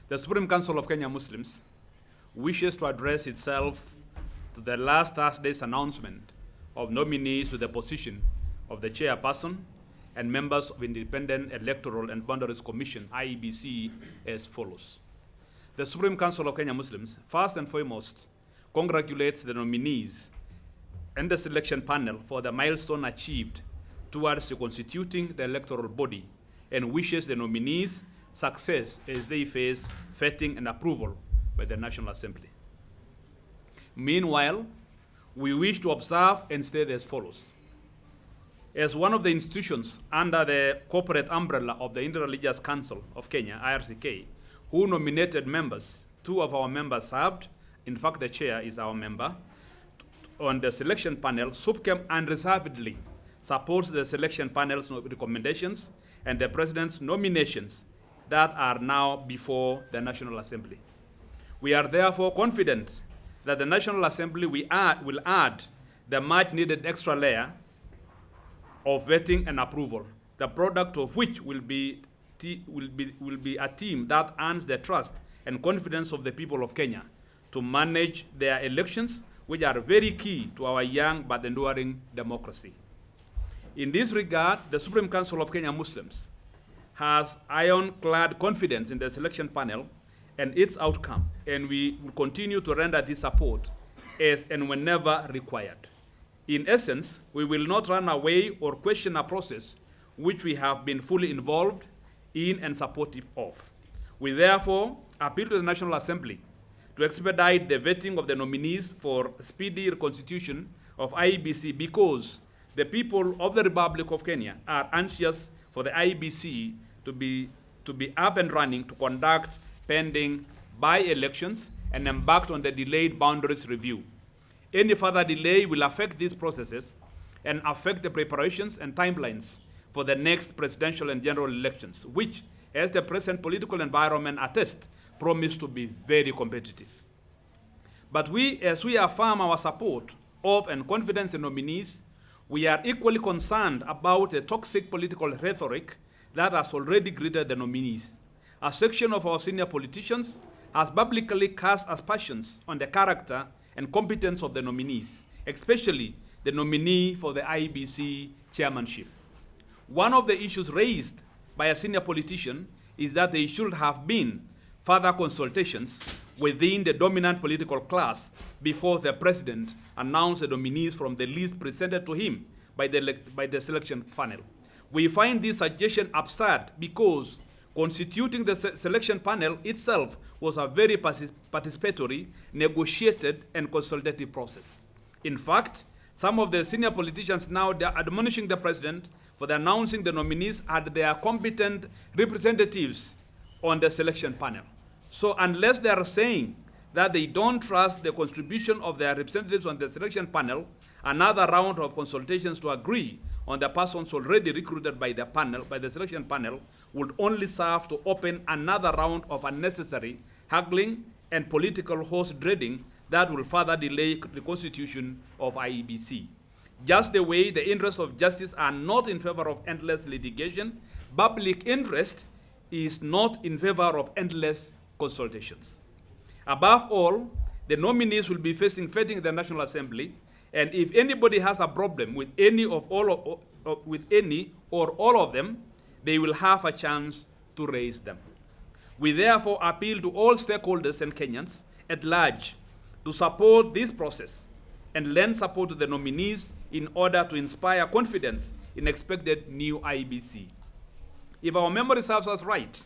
The Supreme Council of Kenya Muslims wishes to address itself to the last Thursday's announcement of nominees to the position of the chairperson and members of Independent Electoral and Boundaries Commission, IEBC, as follows. The Supreme Council of Kenya Muslims, first and foremost, congratulates the nominees and the selection panel for the milestone achieved towards constituting the electoral body and wishes the nominees success as they face vetting and approval by the National Assembly. Meanwhile, we wish to observe and state as follows. As one of the institutions under the corporate umbrella of the Interreligious Council of Kenya, IRCK, who nominated members, 2 of our members served, in fact the chair is our member, on the selection panel, SUPKEM unreservedly supports the selection panel's recommendations and the President's nominations that are now before the National Assembly. We are therefore confident that the National Assembly will add the much needed extra layer of vetting and approval, the product of which will be a team that earns the trust and confidence of the people of Kenya to manage their elections, which are very key to our young but enduring democracy. In this regard, the Supreme Council of Kenya Muslims has ironclad confidence in the selection panel and its outcome, and we will continue to render this support as and whenever required. In essence, we will not run away or question a process which we have been fully involved in and supportive of. We therefore appeal to the National Assembly to expedite the vetting of the nominees for speedy reconstitution of IEBC because the people of the Republic of Kenya are anxious for the IEBC to be up and running to conduct pending by-elections and embarked on the delayed boundaries review. Any further delay will affect these processes and affect the preparations and timelines for the next presidential and general elections, which, as the present political environment attests, promise to be very competitive. But as we affirm our support of and confidence in nominees, we are equally concerned about the toxic political rhetoric that has already greeted the nominees. A section of our senior politicians has publicly cast aspersions on the character and competence of the nominees, especially the nominee for the IEBC chairmanship. One of the issues raised by a senior politician is that there should have been further consultations within the dominant political class before the president announced the nominees from the list presented to him by the selection panel. We find this suggestion absurd because constituting the selection panel itself was a very participatory, negotiated, and consultative process. In fact, some of the senior politicians now are admonishing the president for announcing the nominees as their competent representatives on the selection panel. So unless they are saying that they don't trust the contribution of their representatives on the selection panel, another round of consultations to agree on the persons already recruited by the selection panel, would only serve to open another round of unnecessary haggling and political horse trading that will further delay the constitution of IEBC. Just the way the interests of justice are not in favor of endless litigation, public interest is not in favor of endless consultations. Above all, the nominees will be facing vetting the National Assembly, and if anybody has a problem with any or all of them, they will have a chance to raise them. We therefore appeal to all stakeholders and Kenyans at large to support this process and lend support to the nominees in order to inspire confidence in expected new IEBC. If our memory serves us right,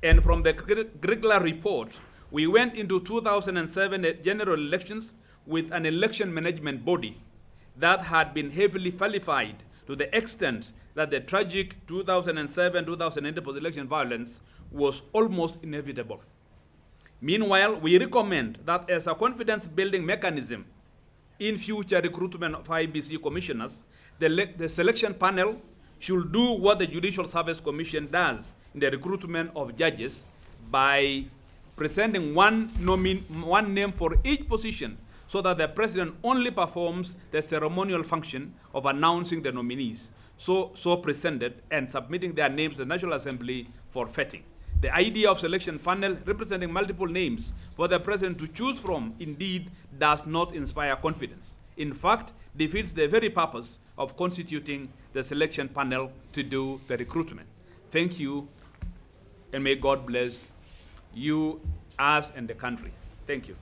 and from the regular report, we went into 2007 general elections with an election management body that had been heavily falsified to the extent that the tragic 2007-2008 post-election violence was almost inevitable. Meanwhile, we recommend that as a confidence-building mechanism in future recruitment of IEBC commissioners, the selection panel should do what the Judicial Service Commission does in the recruitment of judges by presenting one name for each position so that the president only performs the ceremonial function of announcing the nominees, so presented and submitting their names to the National Assembly for vetting. The idea of selection panel representing multiple names for the president to choose from indeed does not inspire confidence. In fact, defeats the very purpose of constituting the selection panel to do the recruitment. Thank you, and may God bless you, us, and the country. Thank you.